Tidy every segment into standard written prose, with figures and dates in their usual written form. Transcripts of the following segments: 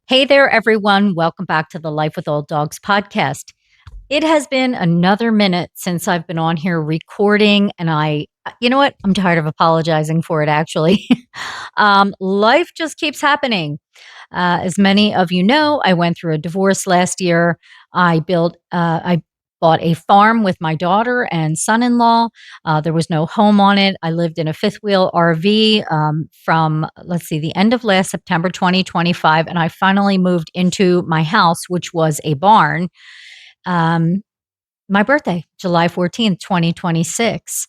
Hey there, everyone. Welcome back to the Life with Old Dogs podcast. It has been another minute since I've been on here recording, and you know what? I'm tired of apologizing for it, actually. Life just keeps happening. As many of you know, I went through a divorce last year. I bought a farm with my daughter and son-in-law. There was no home on it. I lived in a fifth wheel RV from, let's see, the end of last September 2025, and I finally moved into my house, which was a barn. Um, my birthday, July 14th, 2026.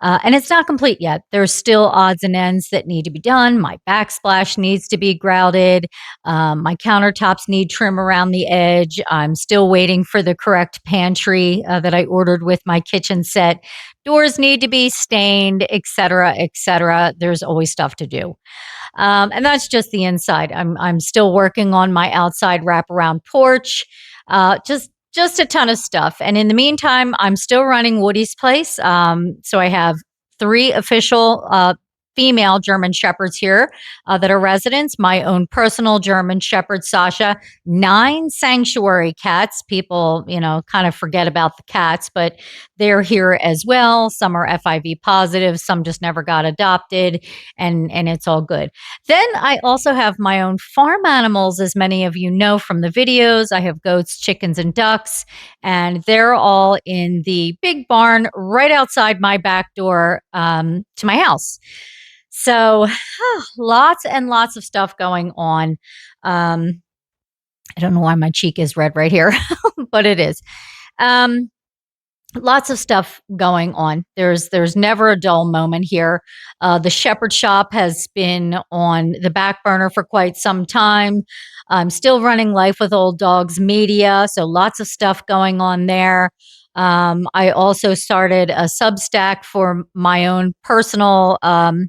And it's not complete yet. There's still odds and ends that need to be done. My backsplash needs to be grouted. My countertops need trim around the edge. I'm still waiting for the correct pantry that I ordered with my kitchen set. Doors need to be stained, et cetera, et cetera. There's always stuff to do. And that's just the inside. I'm still working on my outside wraparound porch. Just a ton of stuff. And in the meantime, I'm still running Woody's Place. So I have three official female German Shepherds here that are residents, my own personal German Shepherd, Sasha, nine sanctuary cats. People, kind of forget about the cats, but they're here as well. Some are FIV positive, some just never got adopted, and it's all good. Then I also have my own farm animals, as many of you know from the videos. I have goats, chickens, and ducks, and they're all in the big barn right outside my back door to my house. So lots and lots of stuff going on. I don't know why my cheek is red right here, but it is. Um, Lots of stuff going on. There's never a dull moment here. The Shepherd Shop has been on the back burner for quite some time. I'm still running Life with Old Dogs Media, so lots of stuff going on there. I also started a Substack for my own personal, well,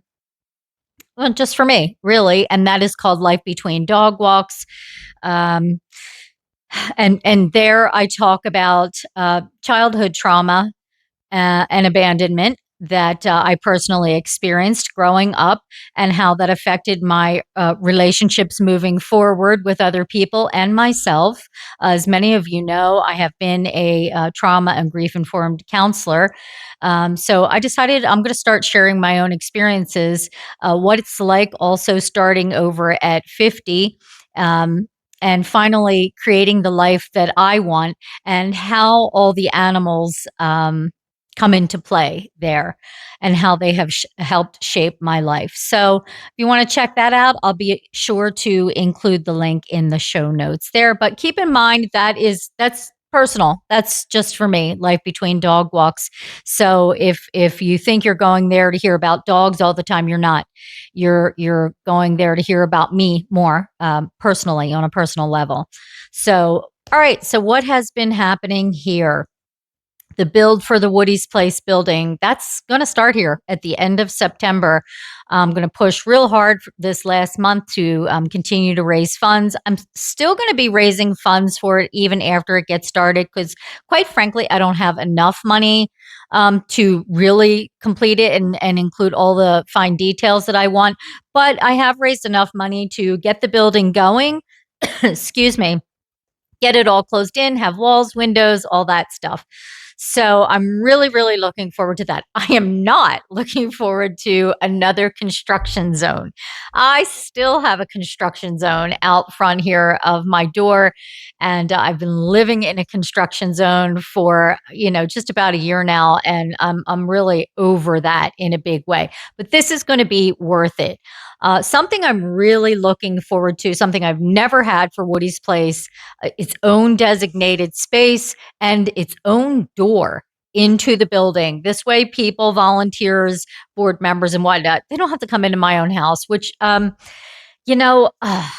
just for me, really, and that is called Life Between Dog Walks. Um, and there I talk about childhood trauma and abandonment that I personally experienced growing up and how that affected my relationships moving forward with other people and myself. As many of you know, I have been a trauma and grief informed counselor. So I decided I'm going to start sharing my own experiences, what it's like also starting over at 50. And finally creating the life that I want, and how all the animals come into play there and how they have helped shape my life. So if you want to check that out, I'll be sure to include the link in the show notes there. But keep in mind that's personal. That's just for me, Life Between Dog Walks. So if you think you're going there to hear about dogs all the time, you're not. You're going there to hear about me more personally, on a personal level. So all right, so what has been happening here? The build for the Woody's Place building, that's going to start here at the end of September. I'm going to push real hard this last month to continue to raise funds. I'm still going to be raising funds for it even after it gets started, because quite frankly, I don't have enough money to really complete it and include all the fine details that I want. But I have raised enough money to get the building going. Excuse me. Get it all closed in, have walls, windows, all that stuff. So I'm really, really looking forward to that. I am not looking forward to another construction zone. I still have a construction zone out front here of my door, and I've been living in a construction zone for, just about a year now, and I'm really over that in a big way. But this is going to be worth it. Something I'm really looking forward to, something I've never had for Woody's Place, its own designated space and its own door into the building. This way, people, volunteers, board members, and whatnot, they don't have to come into my own house, which, you know, uh,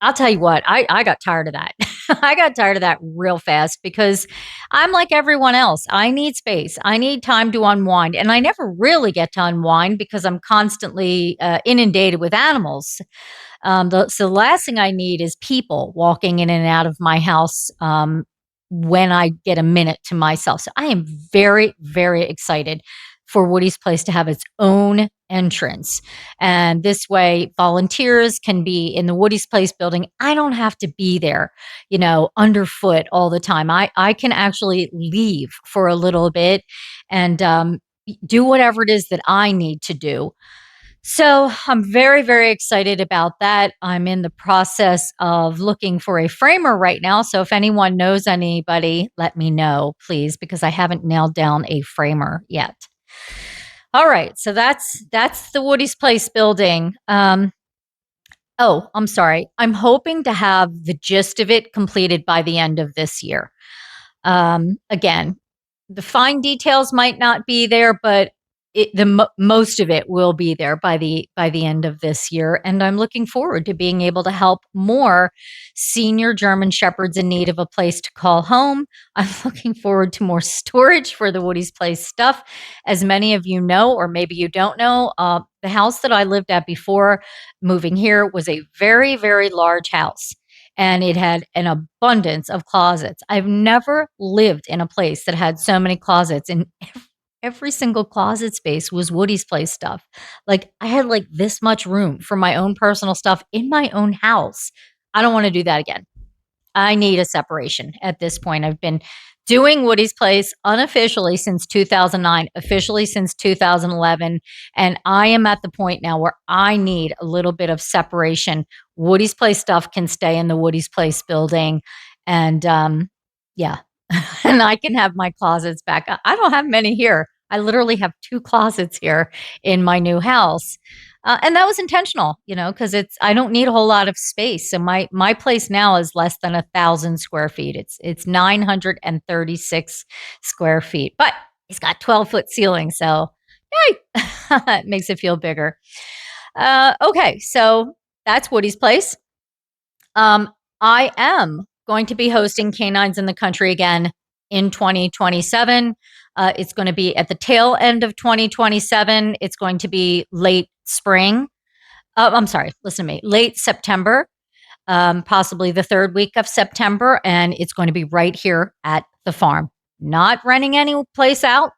I'll tell you what, I got tired of that. I got tired of that real fast, because I'm like everyone else. I need space. I need time to unwind. And I never really get to unwind because I'm constantly inundated with animals. So the last thing I need is people walking in and out of my house when I get a minute to myself. So I am very, very excited for Woody's Place to have its own entrance. And this way, volunteers can be in the Woody's Place building. I don't have to be there, underfoot all the time. I can actually leave for a little bit and do whatever it is that I need to do. So I'm very, very excited about that. I'm in the process of looking for a framer right now. So if anyone knows anybody, let me know, please, because I haven't nailed down a framer yet. All right, so that's the Woody's Place building. Oh, I'm sorry. I'm hoping to have the gist of it completed by the end of this year. Again, the fine details might not be there, but most of it will be there by the end of this year, and I'm looking forward to being able to help more senior German Shepherds in need of a place to call home. I'm looking forward to more storage for the Woody's Place stuff. As many of you know, or maybe you don't know, the house that I lived at before moving here was a very, very large house, and it had an abundance of closets. I've never lived in a place that had so many closets, and every single closet space was Woody's Place stuff. Like, I had like this much room for my own personal stuff in my own house. I don't want to do that again. I need a separation at this point. I've been doing Woody's Place unofficially since 2009, officially since 2011. And I am at the point now where I need a little bit of separation. Woody's Place stuff can stay in the Woody's Place building. And yeah, and I can have my closets back. I don't have many here. I literally have 2 closets here in my new house. And that was intentional, because I don't need a whole lot of space. So my place now is less than 1,000 square feet. It's 936 square feet, but it's got 12-foot ceiling, so yay, it makes it feel bigger. Okay, so that's Woody's Place. I am going to be hosting Canines in the Country again in 2027. It's going to be at the tail end of 2027. It's going to be late spring. I'm sorry, listen to me. Late September, possibly the 3rd week of September, and it's going to be right here at the farm. Not renting any place out.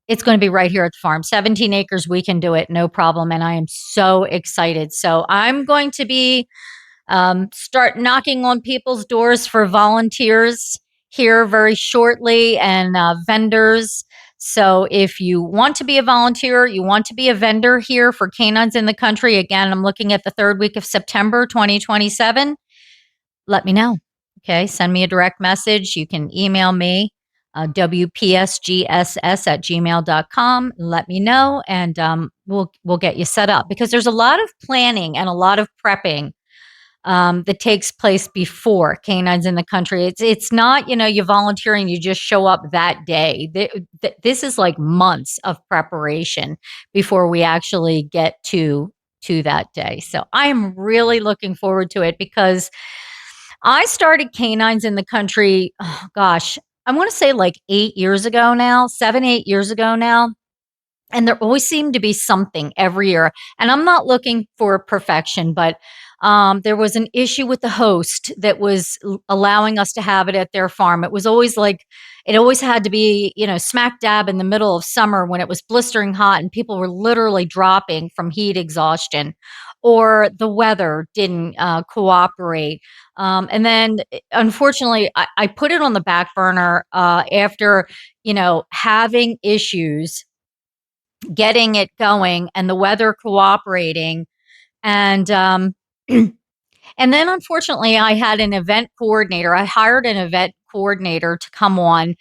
It's going to be right here at the farm. 17 acres, we can do it, no problem. And I am so excited. So I'm going to be start knocking on people's doors for volunteers here very shortly, and vendors. So if you want to be a volunteer, you want to be a vendor here for Canines in the Country, again, I'm looking at the 3rd week of September 2027. Let me know. Okay, send me a direct message. You can email me, wpsgss@gmail.com. Let me know, and we'll get you set up, because there's a lot of planning and a lot of prepping that takes place before Canines in the Country. It's not, you volunteer and you just show up that day. This is like months of preparation before we actually get to that day. So I am really looking forward to it, because I started Canines in the Country, oh gosh, I want to say like 8 years ago now, 7, 8 years ago now. And there always seemed to be something every year. And I'm not looking for perfection, but there was an issue with the host that was allowing us to have it at their farm. It was always like, it always had to be, smack dab in the middle of summer when it was blistering hot and people were literally dropping from heat exhaustion, or the weather didn't cooperate. And then, unfortunately, I put it on the back burner after, having issues getting it going and the weather cooperating. And and then, unfortunately, I had an event coordinator. I hired an event coordinator to come on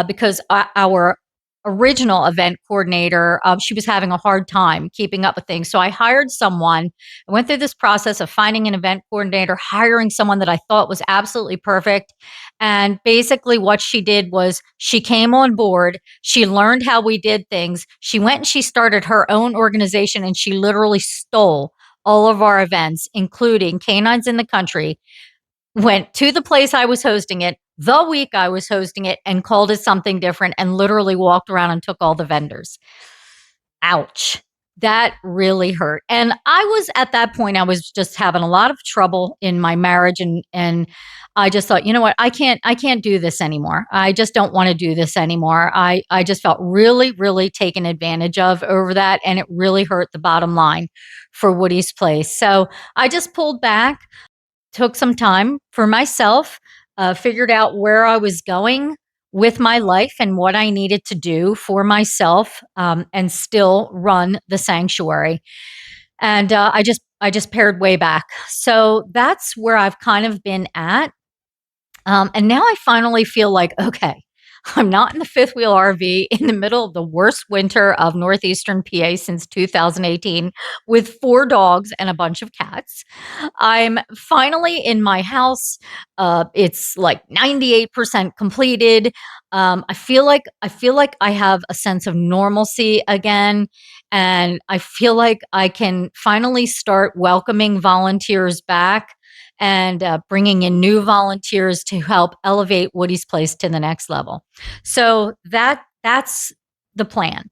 because our original event coordinator, she was having a hard time keeping up with things. So I hired someone. I went through this process of finding an event coordinator, hiring someone that I thought was absolutely perfect. And basically what she did was she came on board. She learned how we did things. She went and she started her own organization, and she literally stole all of our events, including Canines in the Country, went to the place I was hosting it, the week I was hosting it, and called it something different, and literally walked around and took all the vendors. Ouch. that really hurt. And I was at that point, I was just having a lot of trouble in my marriage, and I just thought, you know what, I can't do this anymore. I just don't want to do this anymore. I just felt really, really taken advantage of over that, and it really hurt the bottom line for Woody's Place. So I just pulled back, took some time for myself, figured out where I was going with my life and what I needed to do for myself, and still run the sanctuary. And I just pared way back. So that's where I've kind of been at. And now I finally feel like, okay, I'm not in the fifth wheel RV in the middle of the worst winter of Northeastern PA since 2018 with 4 dogs and a bunch of cats. I'm finally in my house. It's like 98% completed. I feel like I have a sense of normalcy again, and I feel like I can finally start welcoming volunteers back and bringing in new volunteers to help elevate Woody's Place to the next level. So that's the plan.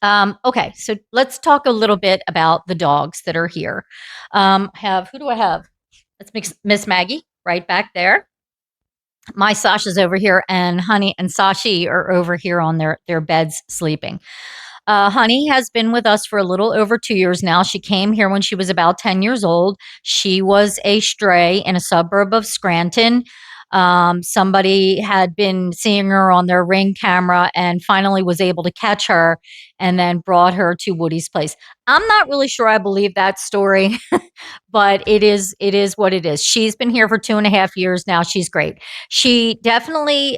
Okay, so let's talk a little bit about the dogs that are here. Have Who do I have? Let's mix Miss Maggie right back there. My Sasha's over here, and Honey and Sashi are over here on their beds sleeping. Honey has been with us for a little over 2 years now. She came here when she was about 10 years old. She was a stray in a suburb of Scranton. Somebody had been seeing her on their Ring camera and finally was able to catch her and then brought her to Woody's Place. I'm not really sure I believe that story, but it is what it is. She's been here for 2.5 years now. She's great. She definitely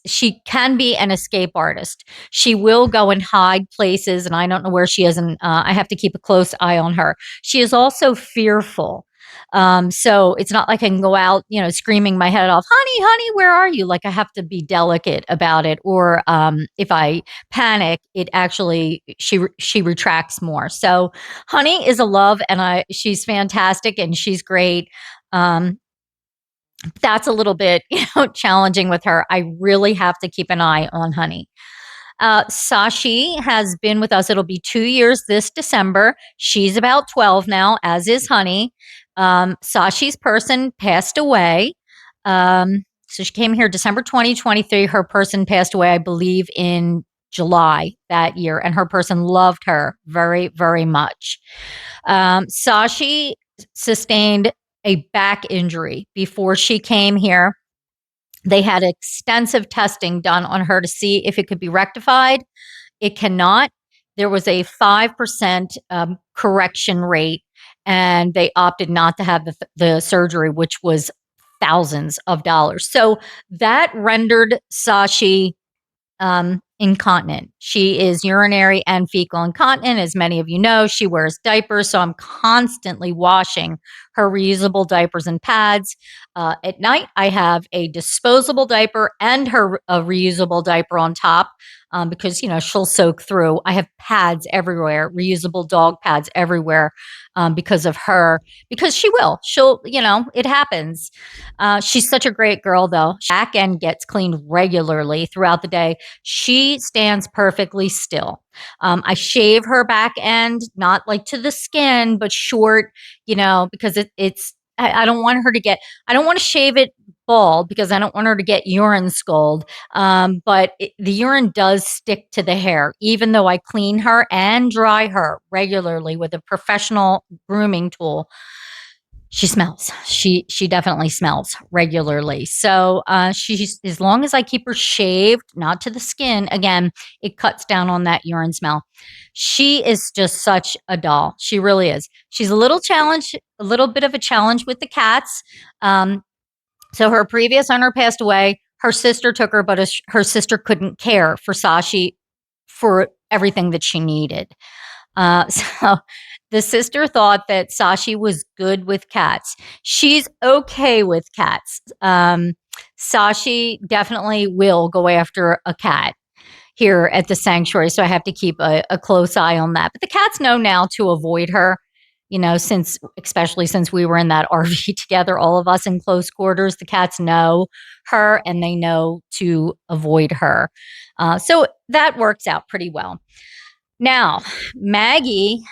she can be an escape artist. She will go and hide places, and I don't know where she is, and I have to keep a close eye on her. She is also fearful. So it's not like I can go out, screaming my head off, honey, honey, where are you? Like, I have to be delicate about it. Or if I panic, it actually, she retracts more. So Honey is a love, and she's fantastic and she's great. Um, that's a little bit, challenging with her. I really have to keep an eye on Honey. Sashi has been with us. It'll be 2 years this December. She's about 12 now, as is Honey. Sashi's person passed away. So she came here December 2023. Her person passed away, I believe, in July that year, and her person loved her very, very much. Sashi sustained a back injury before she came here. They had extensive testing done on her to see if it could be rectified. It cannot. There was a 5% correction rate, and they opted not to have the surgery, which was thousands of dollars. So that rendered Sashi incontinent. She is urinary and fecal incontinent. As many of you know, she wears diapers, so I'm constantly washing her reusable diapers and pads. At night, I have a disposable diaper and a reusable diaper on top, because she'll soak through. I have pads everywhere, reusable dog pads everywhere, because of her. Because she'll, it happens. She's such a great girl, though. Back end gets cleaned regularly throughout the day. She stands perfectly still. I shave her back end, not like to the skin, but short, because it's, I don't want her to I don't want to shave it bald because I don't want her to get urine scald. But the urine does stick to the hair, even though I clean her and dry her regularly with a professional grooming tool. She smells. She definitely smells regularly. So she's, as long as I keep her shaved, not to the skin, again, it cuts down on that urine smell. She is just such a doll. She really is. She's a little bit of a challenge with the cats. So her previous owner passed away. Her sister took her, but her sister couldn't care for Sashi for everything that she needed. So the sister thought that Sashi was good with cats. She's okay with cats. Sashi definitely will go after a cat here at the sanctuary, so I have to keep a close eye on that. But the cats know now to avoid her, especially since we were in that RV together, all of us in close quarters. The cats know her and they know to avoid her. So that works out pretty well. Now, Maggie's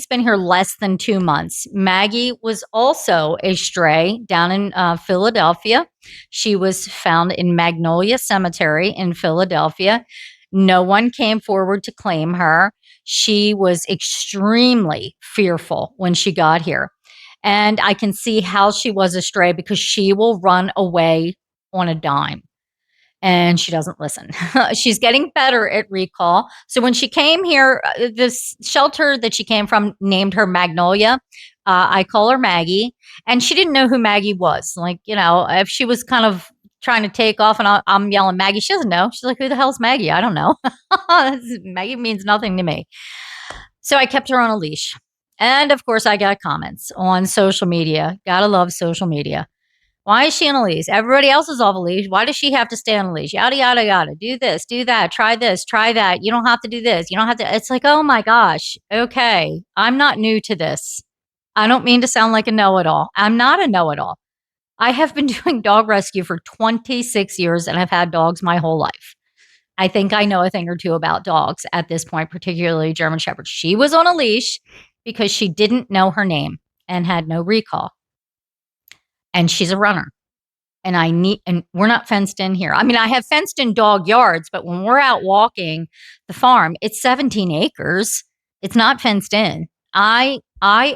been here less than 2 months. Maggie was also a stray down in Philadelphia. She was found in Magnolia Cemetery in Philadelphia. No one came forward to claim her. She was extremely fearful when she got here. And I can see how she was a stray because she will run away on a dime and she doesn't listen. She's getting better at recall. So when she came here, this shelter that she came from named her Magnolia. I call her Maggie, and she didn't know who Maggie was. Like, if she was kind of trying to take off and I'm yelling Maggie, she doesn't know. She's like, who the hell's Maggie? I don't know. Maggie means nothing to me. So I kept her on a leash. And of course, I got comments on social media. Gotta love social media. Why is she on a leash? Everybody else is off a leash. Why does she have to stay on a leash? Yada, yada, yada. Do this, do that. Try this, try that. You don't have to do this. You don't have to. It's like, oh my gosh. Okay. I'm not new to this. I don't mean to sound like a know it all. I'm not a know it all. I have been doing dog rescue for 26 years and I've had dogs my whole life. I think I know a thing or two about dogs at this point, particularly German Shepherd. She was on a leash because she didn't know her name and had no recall. And she's a runner. And we're not fenced in here. I mean, I have fenced in dog yards, but when we're out walking the farm, it's 17 acres. It's not fenced in. I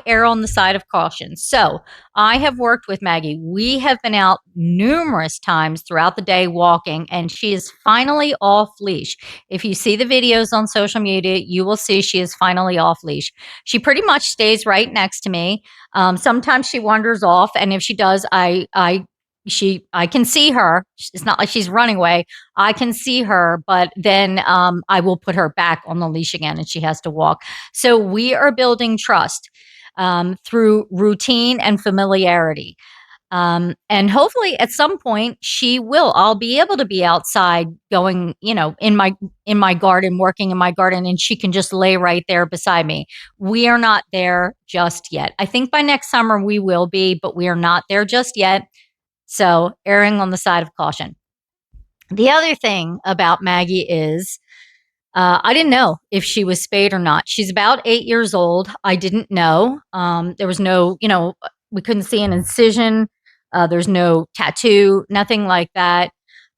err on the side of caution. So I have worked with Maggie. We have been out numerous times throughout the day walking, and she is finally off leash. If you see the videos on social media, you will see she is finally off leash. She pretty much stays right next to me. Sometimes she wanders off, and if she does, I can see her. It's not like she's running away. I can see her, but then I will put her back on the leash again and she has to walk. So we are building trust through routine and familiarity. And hopefully at some point I'll be able to be outside going, in my garden, working in my garden, and she can just lay right there beside me. We are not there just yet. I think by next summer we will be, but we are not there just yet. So, erring on the side of caution. The other thing about Maggie is I didn't know if she was spayed or not. She's about 8 years old. I didn't know. There was no, we couldn't see an incision. There's no tattoo, nothing like that.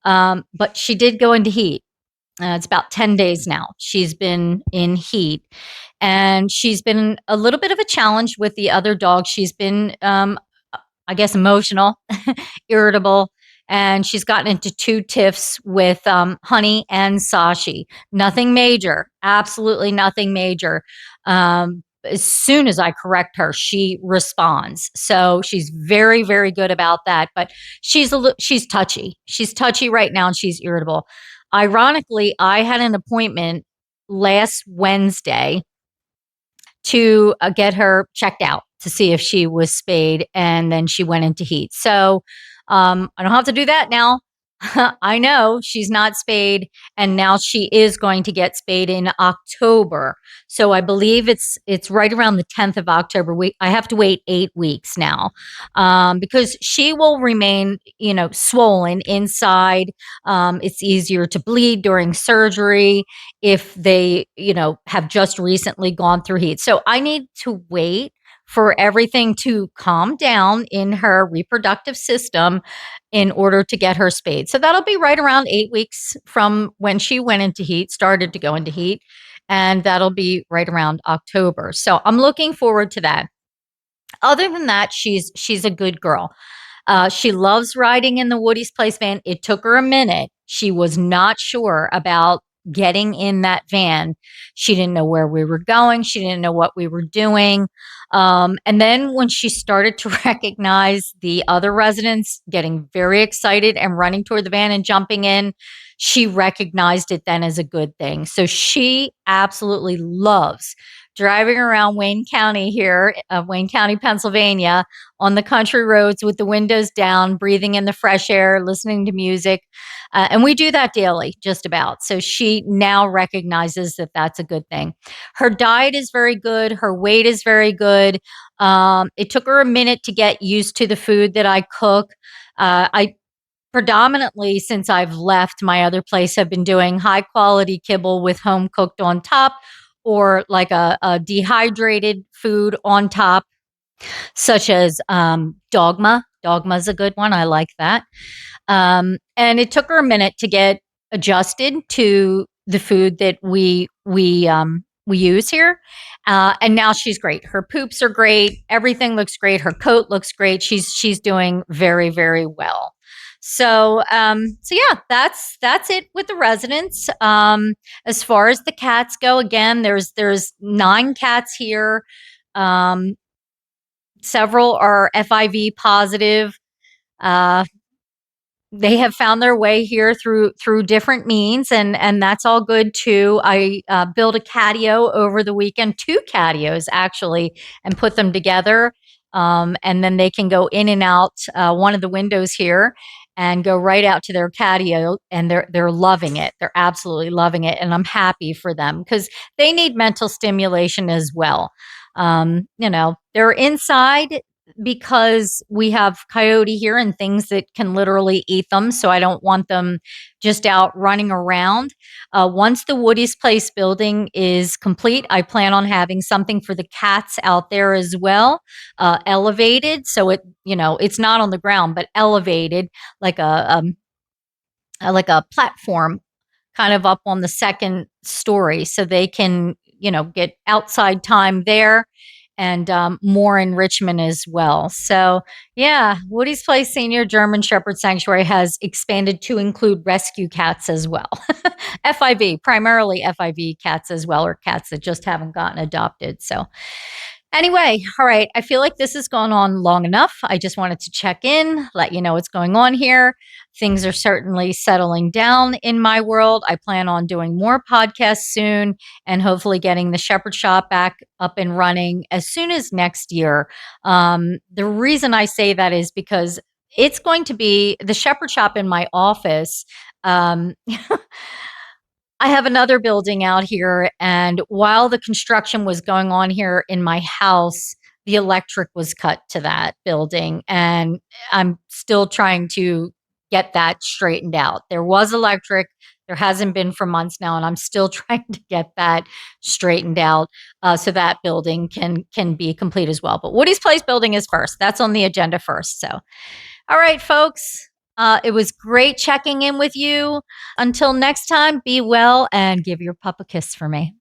But she did go into heat. It's about 10 days now. She's been in heat. And she's been a little bit of a challenge with the other dogs. She's been I guess, emotional, irritable, and she's gotten into two tiffs with Honey and Sashi. Nothing major, absolutely nothing major. As soon as I correct her, she responds. So she's very, very good about that. But she's touchy. She's touchy right now, and she's irritable. Ironically, I had an appointment last Wednesday to get her checked out to see if she was spayed, and then she went into heat. So I don't have to do that now. I know she's not spayed, and now she is going to get spayed in October. So I believe it's right around the 10th of October. I have to wait 8 weeks now because she will remain, swollen inside. It's easier to bleed during surgery if they, have just recently gone through heat. So I need to wait for everything to calm down in her reproductive system in order to get her spayed. So that'll be right around 8 weeks from when she went into heat, started to go into heat, and that'll be right around October. So I'm looking forward to that. Other than that, she's a good girl. She loves riding in the Woody's Place van. It took her a minute. She was not sure about getting in that van. She didn't know where we were going. She didn't know what we were doing. And then when she started to recognize the other residents getting very excited and running toward the van and jumping in, she recognized it then as a good thing. So she absolutely loves driving around Wayne County here, Wayne County, Pennsylvania, on the country roads with the windows down, breathing in the fresh air, listening to music. And we do that daily, just about. So she now recognizes that that's a good thing. Her diet is very good. Her weight is very good. It took her a minute to get used to the food that I cook. I predominantly since I've left my other place, have been doing high quality kibble with home cooked on top, or like a dehydrated food on top, such as dogma. Dogma is a good one. I like that. And it took her a minute to get adjusted to the food that we use here. And now she's great. Her poops are great. Everything looks great. Her coat looks great. She's doing very, very well. So yeah, that's it with the residents. As far as the cats go, again, there's 9 cats here. Um, Several are FIV positive. Uh, they have found their way here through different means, and that's all good too. I built a catio over the weekend, 2 catios actually, and put them together, and then they can go in and out one of the windows here and go right out to their catio, and they're loving it. They're absolutely loving it, and I'm happy for them because they need mental stimulation as well. They're inside because we have coyote here and things that can literally eat them. So I don't want them just out running around. Once the Woody's Place building is complete, I plan on having something for the cats out there as well, elevated. So it's not on the ground, but elevated like a platform kind of up on the second story so they can, get outside time there and more enrichment as well. So, yeah, Woody's Place Senior German Shepherd Sanctuary has expanded to include rescue cats as well. FIV, primarily FIV cats as well, or cats that just haven't gotten adopted. So, anyway, all right. I feel like this has gone on long enough. I just wanted to check in, let you know what's going on here. Things are certainly settling down in my world. I plan on doing more podcasts soon and hopefully getting the Shepherd Shop back up and running as soon as next year. The reason I say that is because it's going to be the Shepherd Shop in my office. Um, I have another building out here, and while the construction was going on here in my house, the electric was cut to that building, and I'm still trying to get that straightened out. There was electric, there hasn't been for months now, and I'm still trying to get that straightened out so that building can be complete as well. But Woody's Place building is first. That's on the agenda first. So, all right, folks. It was great checking in with you. Until next time, be well and give your pup a kiss for me.